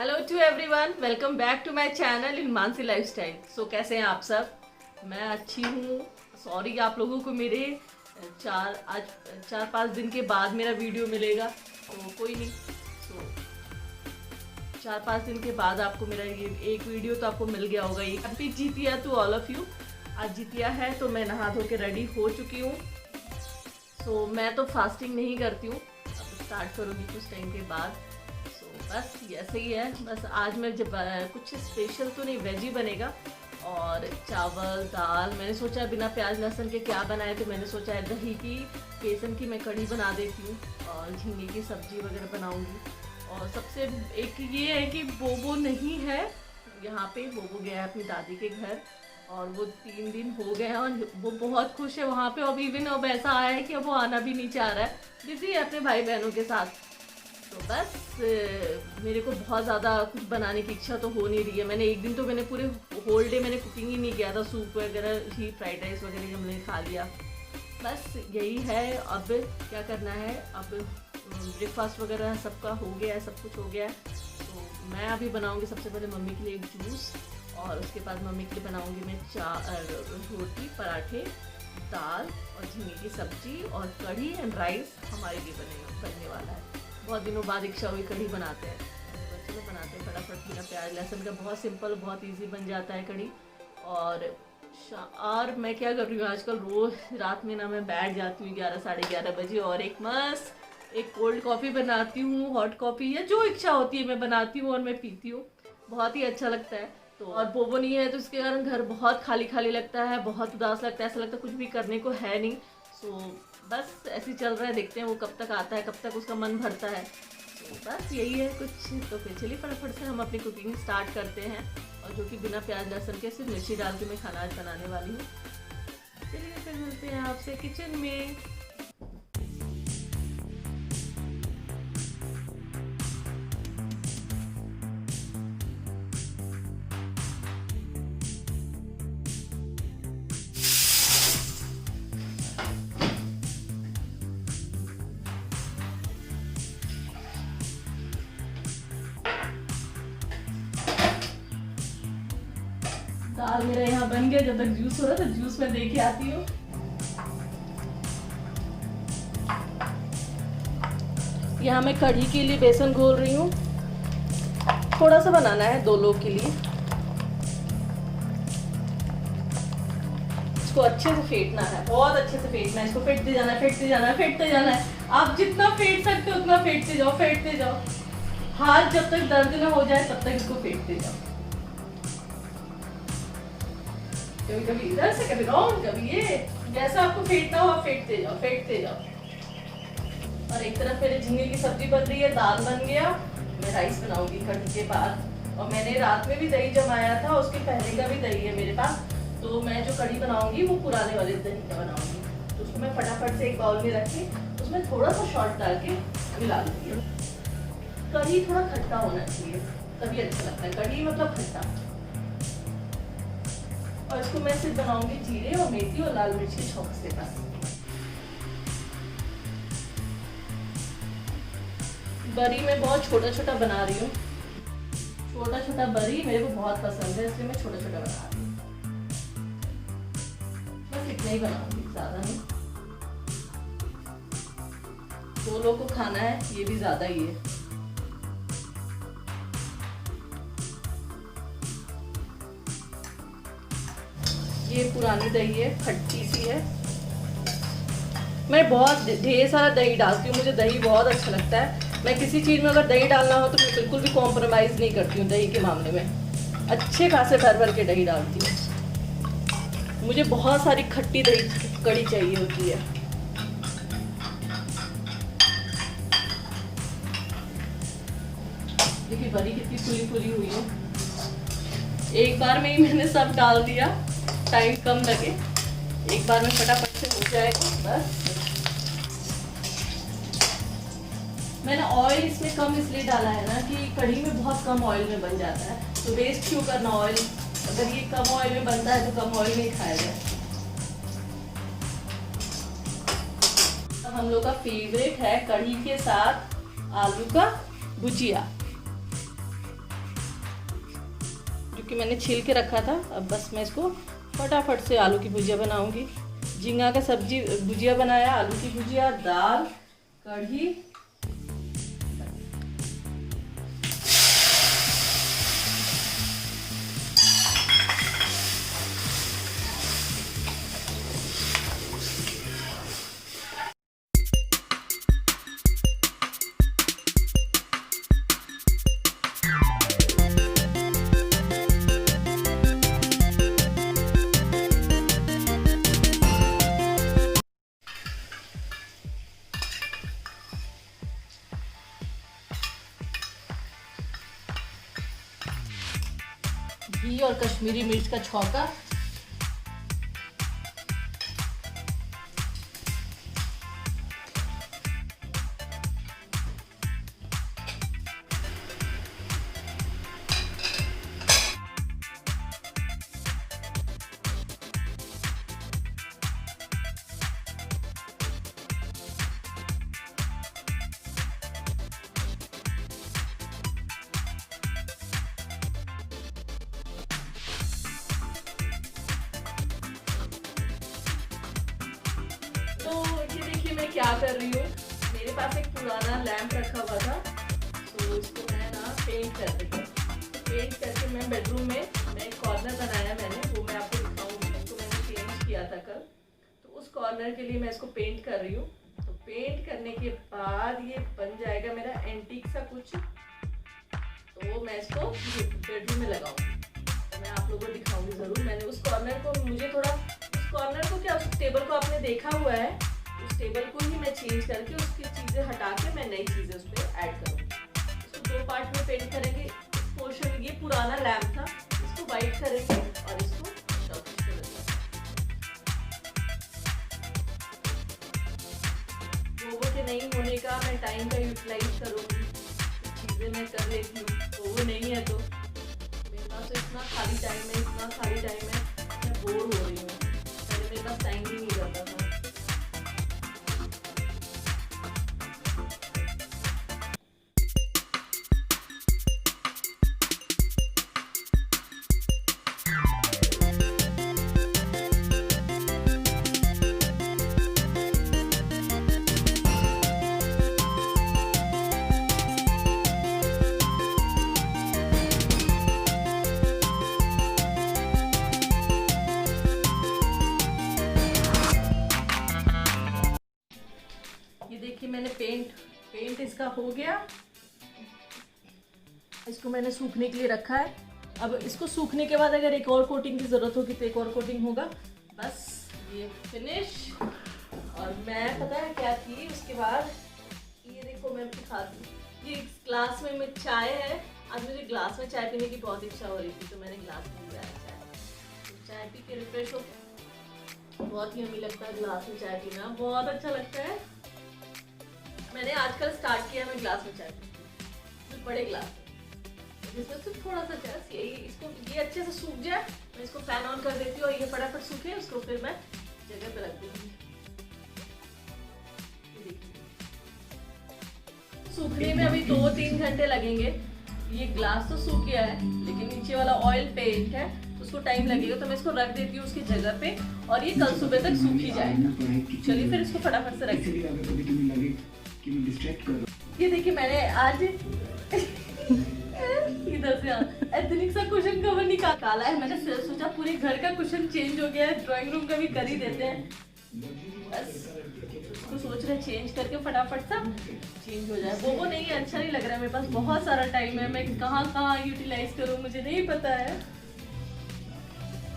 Hello to everyone, welcome back to my channel in Mansi lifestyle. So कैसे हैं आप सब? मैं अच्छी हूँ। सॉरी आप लोगों को मेरे आज 4-5 दिन के बाद मेरा वीडियो मिलेगा, तो कोई नहीं। सो 4-5 दिन के बाद आपको मेरा ये एक वीडियो तो आपको मिल गया होगा। Happy Jitiya to all of you. आज जीतिया है तो मैं नहा धो के रेडी हो चुकी हूँ। सो मैं तो फास्टिंग नहीं करती हूँ, अब स्टार्ट करूँगी कुछ टाइम के बाद। बस ऐसे ही है। बस आज मैं जब कुछ स्पेशल तो नहीं, वेज ही बनेगा और चावल दाल। मैंने सोचा बिना प्याज लहसुन के क्या बनाए, तो मैंने सोचा है दही की बेसन की मैं कढ़ी बना देती हूँ और झींगे की सब्जी वगैरह बनाऊँगी। और सबसे एक ये है कि बोबो नहीं है यहाँ पे। बोबो गया है अपनी दादी के घर और वो 3 दिन हो गए हैं और वो बहुत खुश है वहाँ पे। अब इवन अब ऐसा आया है कि अब वो आना भी नहीं चाह रहा है, बिजी है अपने भाई बहनों के साथ। तो बस मेरे को बहुत ज़्यादा कुछ बनाने की इच्छा तो हो नहीं रही है। मैंने एक दिन तो पूरे होल डे मैंने कुकिंग ही नहीं किया था। सूप वगैरह ही, फ्राइड राइस वगैरह हमने खा लिया। बस यही है। अब क्या करना है, अब ब्रेकफास्ट वगैरह सबका हो गया है, सब कुछ हो गया है। तो मैं अभी बनाऊंगी सबसे पहले मम्मी के लिए एक जूस और उसके बाद मम्मी के लिए बनाऊंगी मैं रोटी, पराठे, दाल और झींगे की सब्जी और कढ़ी एंड राइस हमारे लिए बनने वाला है। बहुत दिनों बाद इच्छा हुई कढ़ी बनाते हैं, तो चलो बनाते हैं फटाफट। बिना प्याज लहसुन का बहुत सिंपल, बहुत इजी बन जाता है कढ़ी। और मैं क्या कर रही हूँ आजकल, रोज रात में ना मैं बैठ जाती हूँ 11-11:30 बजे और एक कोल्ड कॉफ़ी बनाती हूँ, हॉट कॉफ़ी या जो इच्छा होती है मैं बनाती हूँ और मैं पीती हूँ। बहुत ही अच्छा लगता है। तो और बोबो नहीं है तो इसके कारण घर बहुत खाली खाली लगता है, बहुत उदास लगता है, ऐसा लगता है कुछ भी करने को है नहीं। सो बस ऐसे ही चल रहा है, देखते हैं वो कब तक आता है, कब तक उसका मन भरता है। तो बस यही है कुछ। तो फिर चलिए फटाफट से हम अपनी कुकिंग स्टार्ट करते हैं, और जो कि बिना प्याज लहसुन के सिर्फ मिर्ची डाल के मैं खाना आज बनाने वाली हूँ। चलिए फिर मिलते हैं आपसे किचन में। दाल मेरा यहाँ बन गया। जब तक जूस हो रहा है तो जूस में दे के आती हूँ। यहाँ मैं कढ़ी के लिए बेसन घोल रही हूँ। थोड़ा सा बनाना है 2 लोग के लिए। इसको अच्छे से फेंटना है, बहुत अच्छे से फेंटना है। इसको फेंटते जाना है, फेंटते जाना है, फेंटते जाना है। आप जितना फेंट सकते हो उतना फेंटते जाओ, फेंटते जाओ। हाथ जब तक दर्द ना हो जाए तब तक इसको फेंटते जाओ। कभी कभी इधर से, कभी राउंड, कभी ये, जैसा आपको फेंटना हो आप फेंटते जाओ, फेंटते जाओ। और एक तरफ मेरे झींगे की सब्जी बन रही है, दाल बन गया। मैं राइस बनाऊंगी कढ़ी के बाद। और मैंने रात में भी दही जमाया था, उसके पहले का भी दही है मेरे पास। तो मैं जो कढ़ी बनाऊंगी वो पुराने वाले दही का बनाऊंगी। तो उसको मैं फटाफट से एक बाउल में रख के उसमें थोड़ा सा सॉल्ट डाल के मिला दूंगी। कढ़ी थोड़ा खट्टा होना चाहिए तभी अच्छा लगता है, कढ़ी मतलब खट्टा। और इसको मैं सिर्फ बनाऊंगी जीरे और मेथी और लाल मिर्च के छौंक से बस। बरी मैं बहुत छोटा छोटा बना रही हूँ। छोटा छोटा बरी मेरे को बहुत पसंद है, इसलिए मैं छोटा छोटा बना रही हूँ। बस इतना ही बनाऊंगी, ज्यादा नहीं। 2 लोग को खाना है, ये भी ज्यादा ही है। ये पुरानी दही है, खट्टी सी है। मैं बहुत ढेर सारा दही डालती हूँ, मुझे दही बहुत अच्छा लगता है। मैं किसी चीज़ में अगर दही डालना हो तो मैं बिल्कुल भी कॉम्प्रोमाइज़ नहीं करती हूँ दही के मामले में। अच्छे खासे भर भर के दही डालती हूँ। मुझे बहुत सारी खट्टी दही कड़ी चाहिए होती है। देखिए बड़ी कितनी फुली फुली हुई है। एक बार में ही मैंने सब डाल दिया, टाइम कम लगे, एक बार में फटाफट से हो जाएगा। बस मैंने ऑयल इसमें कम इसलिए डाला है ना कि कढ़ी में बहुत कम ऑयल में बन जाता है, तो वेस्ट क्यों करना ऑयल। अगर ये कम ऑयल में बनता है तो कम ऑयल में ही खाया जाए। अब हम लोग का फेवरेट है कढ़ी के साथ आलू का भुजिया। क्योंकि मैंने छील के रखा था। अब बस मैं इसको फटाफट से आलू की भुजिया बनाऊंगी। झींगा का सब्जी भुजिया बनाया, आलू की भुजिया, दाल, कढ़ी। घी और कश्मीरी मिर्च का छौंका। तो ये देखिए मैं क्या कर रही हूँ। मेरे पास एक पुराना लैंप रखा हुआ था, तो इसको मैं ना पेंट कर रही हूँ। पेंट करके मैं बेडरूम में एक कॉर्नर बनाया मैंने, वो मैं आपको दिखाऊंगी। इसको मैंने चेंज किया था कल, तो उस कॉर्नर के लिए मैं इसको पेंट कर रही हूँ। तो पेंट करने के बाद ये बन जाएगा मेरा एंटीक सा कुछ, तो मैं इसको बेडरूम में लगाऊंगी। तो मैं आप लोगों को दिखाऊंगी ज़रूर। मैंने उस कॉर्नर को, मुझे थोड़ा उस कॉर्नर को क्या, उस टेबल को आपने देखा हुआ है, उस टेबल को ही मैं चेंज करके उसकी चीज़ें हटा के मैं नई चीज़ें उस पर ऐड करूँगी। इसको दो पार्ट में पेंट करेंगे। पोर्शन ये पुराना लैम्प था, इसको वाइट करेंगे और इसको लोगों के नहीं होने का मैं टाइम का यूटिलाइज करूँगी। चीज़ें मैं कर लेती हूँ, तो वो नहीं है तो मेरे पास तो इतना खाली टाइम है, इतना खाली टाइम है, मैं बोर हो रही हूँ। पहले मेरे पास टाइम ही नहीं रहता था। मैंने पेंट इसका हो गया। इसको मैंने सूखने के लिए रखा है। अब इसको सूखने के बाद अगर एक और कोटिंग की ज़रूरत होगी तो एक और कोटिंग होगा। बस ये फिनिश। और मैं पता है क्या की उसके बाद, ये देखो मैं दिखाती हूँ। ये ग्लास में चाय है। आज मुझे ग्लास में चाय पीने की बहुत इच्छा हो रही थी, तो मैंने ग्लास में लिया चाय। तो चाय पी के रिफ्रेश हो, बहुत ही यम्मी लगता है ग्लास में चाय पीना, बहुत अच्छा लगता है। मैंने आजकल स्टार्ट किया, मैं ग्लास में चाय पीती हूँ, बड़े ग्लास में, जिसमें सिर्फ थोड़ा सा चाय। इसको ये अच्छे से सूख जाए, मैं इसको फैन ऑन कर देती हूँ और ये फटाफट सूखे, उसको फिर मैं जगह पे रख दूँगी। सूखने में अभी 2-3 घंटे लगेंगे। ये ग्लास तो सूख गया है, लेकिन नीचे वाला ऑयल पेंट है, उसको टाइम लगेगा। तो मैं इसको रख देती हूँ उसकी जगह पे, और ये कल सुबह तक सूख ही जाएगा। चलिए फिर इसको फटाफट से रख देती। ये देखिए मैंने आज इधर से एथनिक सा कुशन कवर निकाला है। मैंने सोचा पूरे घर का कुशन चेंज हो गया है, ड्राइंग रूम का भी कर ही देते हैं। बस उसको सोच रहे चेंज करके फटाफट सा चेंज हो जाए। वो नहीं, अच्छा नहीं लग रहा है। मेरे पास बहुत सारा टाइम है, मैं कहाँ यूटिलाइज करूँ मुझे नहीं पता है।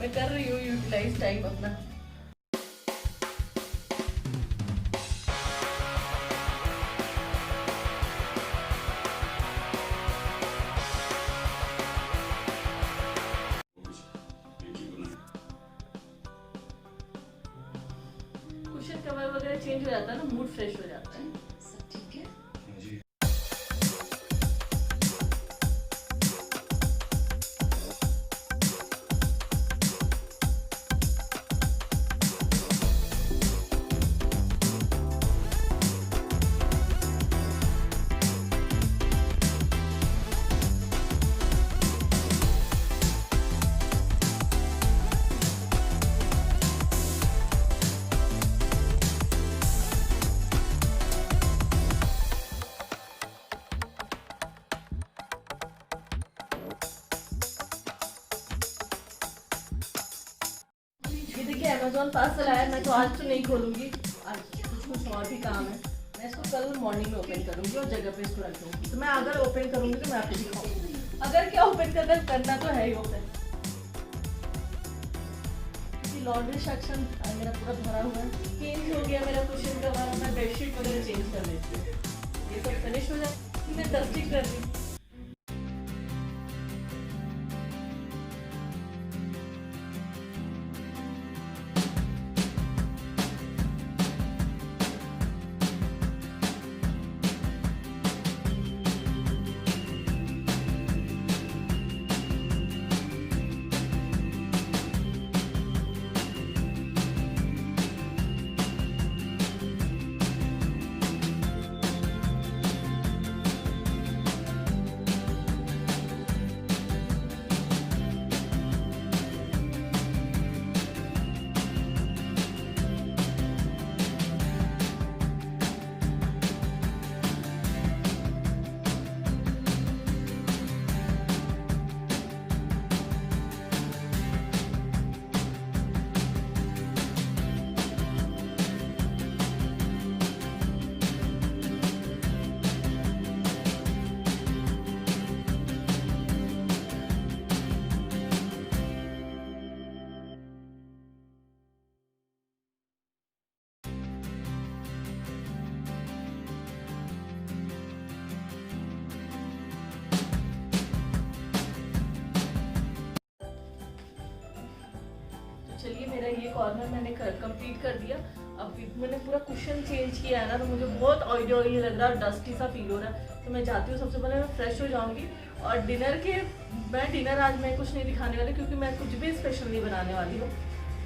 मैं कर रही हूँ यूटिलाइज टाइम अपना। कुशन कवर वगैरह चेंज हो जाता है ना, मूड फ्रेश हो जाता है। सब ठीक है। अमेजोन पार्सल आया, मैं तो आज तो नहीं खोलूँगी, आज कुछ और भी काम है। मैं इसको कल मॉर्निंग में ओपन करूँगी और जगह पे इसको रख दूँगी। तो मैं अगर ओपन करूँगी तो मैं आपको दिखाऊँगी, अगर क्या ओपन करना तो है ही ओपन। क्योंकि लॉन्ड्री सेक्शन मेरा पूरा भरा हुआ है, चेंज हो गया मेरा कुशन कवर, मैं बेडशीट वगैरह चेंज कर देती हूँ। ये सब फिनिश हो जाए, मैं डस्टिंग कर दी। चलिए, मेरा ये कॉर्नर मैंने कंप्लीट कर दिया। अब मैंने पूरा कुशन चेंज किया है ना, तो मुझे बहुत ऑयली ऑयली लग रहा है और डस्टी सा फील हो रहा है। तो मैं जाती हूँ, सबसे पहले मैं फ्रेश हो जाऊँगी और डिनर आज मैं कुछ नहीं दिखाने वाली, क्योंकि मैं कुछ भी स्पेशल नहीं बनाने वाली हूँ।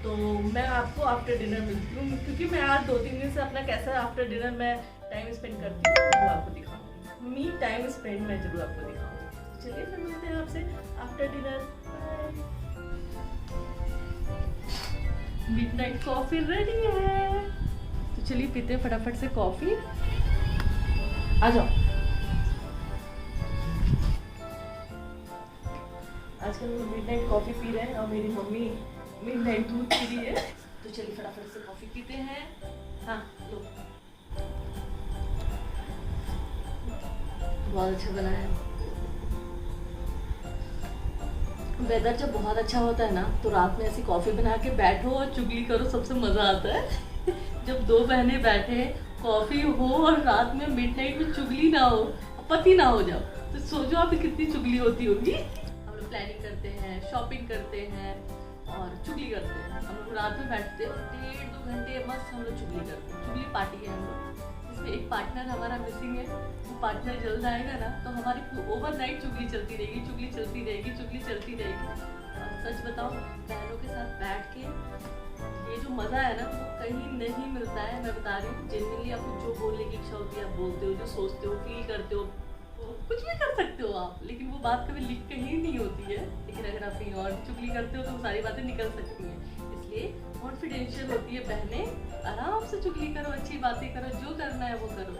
तो मैं आपको आफ्टर डिनर मिलती हूँ, क्योंकि मैं आज 2-3 दिन से अपना कैसा आफ्टर डिनर मैं टाइम स्पेंड करती हूँ वो आपको दिखाऊँगी। मी टाइम स्पेंड मैं जरूर आपको दिखाऊँगी। चलिए फिर मिलते हैं आपसे after dinner. Midnight coffee ready है, तो चलिए पीते हैं फटाफट से कॉफी। आ जाओ। आजकल हम मिडनाइट कॉफी पी रहे हैं और मेरी मम्मी मिडनाइट दूध पी रही है, तो चलिए फटाफट से कॉफी पीते हैं। हाँ लो, बहुत अच्छा बना है। वेदर जब बहुत अच्छा होता है ना, तो रात में ऐसी कॉफ़ी बना के बैठो और चुगली करो, सबसे मज़ा आता है। जब दो बहनें बैठे, कॉफ़ी हो और रात में मिडनाइट में चुगली ना हो, पति ना हो जाओ, तो सोचो आप कितनी चुगली होती होगी। हम लोग प्लानिंग करते हैं, शॉपिंग करते हैं और चुगली करते हैं। हम लोग रात में बैठते हैं 1.5-2 घंटे मस्त हम लोग चुगली करते हैं। चुगली पार्टी है हम लोग, जिसमें एक पार्टनर हमारा मिसिंग है। वो पार्टनर जल्द आएगा ना, तो हमारी ओवरनाइट चुगली चलती रहेगी, चुगली चलती रहेगी, चुगली चलती रहेगी। और सच बताओ, बहनों के साथ बैठ के ये जो मज़ा है ना, वो कहीं नहीं मिलता है। मैं बता रही हूँ, जेन्युइनली आपको जो बोलने की इच्छा होती है आप बोलते हो, जो सोचते हो, फील करते हो, कुछ भी कर सकते हो आप, लेकिन वो बात कभी लिख कहीं नहीं होती है। लेकिन अगर आप कहीं और चुगली करते हो तो वो सारी बातें निकल सकती हैं। इसलिए कॉन्फिडेंशियल होती है बहनें, आराम से चुगली करो, अच्छी बातें करो, जो करना है वो करो।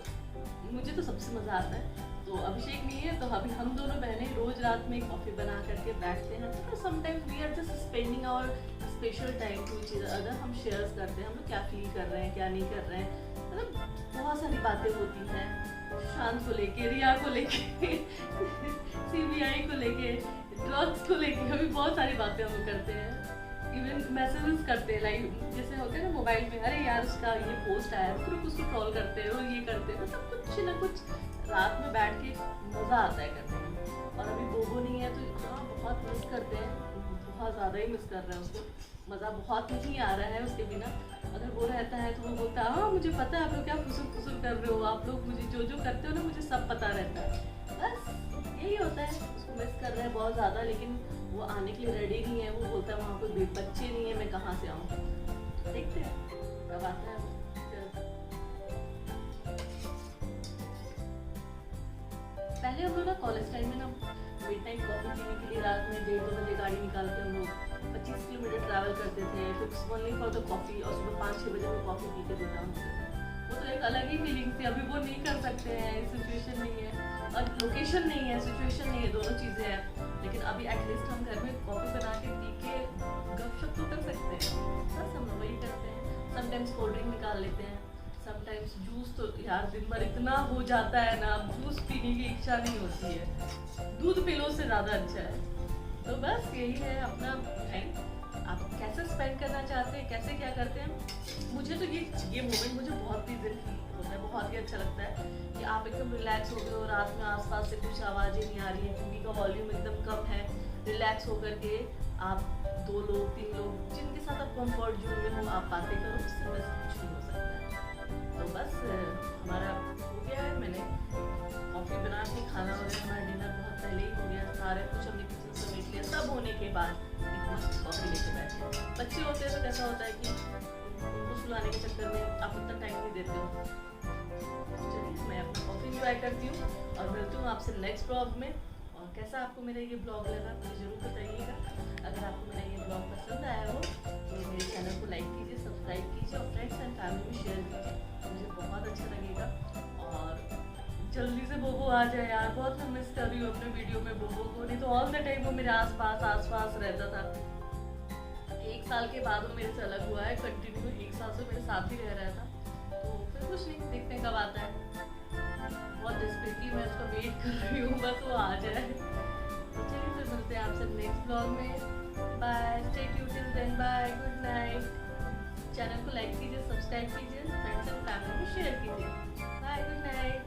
मुझे तो सबसे मज़ा आता है। तो अभिषेक नहीं है, तो अभी हम दोनों बहनें रोज रात में कॉफ़ी बना करके बैठते हैं। तो sometimes we are just spending our special time to each other. हम शेयर्स करते हैं, हम लोग क्या फील कर रहे हैं, क्या नहीं कर रहे हैं। मतलब बहुत सारी बातें होती हैं, शांत को लेके, रिया को लेके, CBI को लेके, ड्रग्स को लेके, अभी बहुत सारी बातें हम लोग करते हैं। इवन मैसेजेस करते हैं, लाइक जैसे होते हैं ना मोबाइल में, अरे यार उसका ये पोस्ट आया, फिर उसको ट्रोल करते हैं और ये करते हैं। मतलब कुछ ना कुछ रात में बैठ के मज़ा आता है करने में। और अभी बोबो नहीं है, तो हाँ बहुत मिस करते हैं, बहुत ज़्यादा ही मिस कर रहे हैं उसको। मज़ा बहुत नहीं आ रहा है उसके बिना। अगर वो रहता है तो वो बोलता है, हाँ मुझे पता है आप लोग क्या फुसुर फुसुर कर रहे हो, आप लोग मुझे जो जो करते हो ना, मुझे सब पता रहता है। बस यही होता है, उसको मिस कर रहे हैं बहुत ज़्यादा, लेकिन वो आने के लिए रेडी नहीं है। वो बोलता है वहाँ कोई बच्चे नहीं है, मैं कहाँ से आऊँ। देखते हैं कब आता है वो। पहले हम लोग ना कॉलेज टाइम में ना मिडनाइट कॉफ़ी पीने के लिए रात में 1:30-2 बजे गाड़ी निकाल के हम लोग 25 किलोमीटर ट्रैवल करते थे, फिर ओनली फॉर द कॉफ़ी, और सुबह 5-6 बजे वो कॉफ़ी पी के देना होता था। वो तो एक अलग ही फीलिंग थी। अभी वो नहीं कर सकते हैं, सिचुएशन नहीं है और लोकेशन नहीं है, सिचुएशन नहीं है, दोनों चीज़ें हैं। लेकिन अभी एटलीस्ट हम घर में कॉफ़ी बना के पी के गपशप तो कर सकते हैं। बस हम लोग वही निकाल लेते हैं। समटाइम्स जूस तो यार दिन भर इतना हो जाता है ना, जूस पीने की इच्छा नहीं होती है, दूध पी लो से ज़्यादा अच्छा है। तो बस यही है अपना टाइम आप कैसे स्पेंड करना चाहते हैं, कैसे क्या करते हैं। मुझे तो ये मोमेंट मुझे बहुत ही दिल होता है, बहुत ही अच्छा लगता है कि आप एकदम रिलैक्स हो गए हो, रात में आसपास से कुछ आवाज़ें नहीं आ रही है, टीवी का वॉल्यूम एकदम कम है, रिलैक्स होकर के आप 2 लोग 3 लोग जिनके साथ आप कंफर्ट जोन में हो आप बातें करो, उससे बस कुछ नहीं हो सकता है। तो बस हमारा हो गया है, मैंने कॉफ़ी बना के खाना वगैरह हमारा डिनर बहुत पहले ही हो गया, सारे कुछ हमने किचन समेट लिया, सब होने के बाद एक मस्त कॉफ़ी लेके बैठे। बच्चे होते हैं तो कैसा होता है कि उनको सुलाने के चक्कर में आप उतना टाइम नहीं देते हो। चलिए मैं अपना कॉफ़ी इंजॉय करती हूँ और मिलती हूँ आपसे नेक्स्ट ब्लॉग में। और कैसा आपको मेरा ये ब्लॉग लगा मुझे ज़रूर बताइएगा। अगर आपको मेरा ये ब्लॉग पसंद आया हो तो मेरे चैनल को लाइक कीजिए, सब्सक्राइब कीजिए और फ्रेंड्स एंड फैमिली में शेयर कीजिए, मुझे बहुत अच्छा लगेगा। और जल्दी से बोबो आ जाए यार, बहुत मैं मिस कर रही हूँ अपने वीडियो में बोबो को, नहीं तो ऑल द टाइम वो मेरे आसपास रहता था। 1 साल के बाद वो मेरे से अलग हुआ है, कंटिन्यू 1 साल से मेरे साथ ही रह रहा था। तो फिर कुछ नहीं, देखते हैं कब आता है। बहुत डेस्परेटली मैं उसका वेट कर रही हूँ, बस वो आ जाए। तो चलिए फिर मिलते हैं आपसे नेक्स्ट ब्लॉग में। Bye, stay tuned till then, bye, good night. Channel को लाइक कीजिए, सब्सक्राइब कीजिए, फ्रेंड्स एंड फैमिली में शेयर कीजिए। Bye, good night.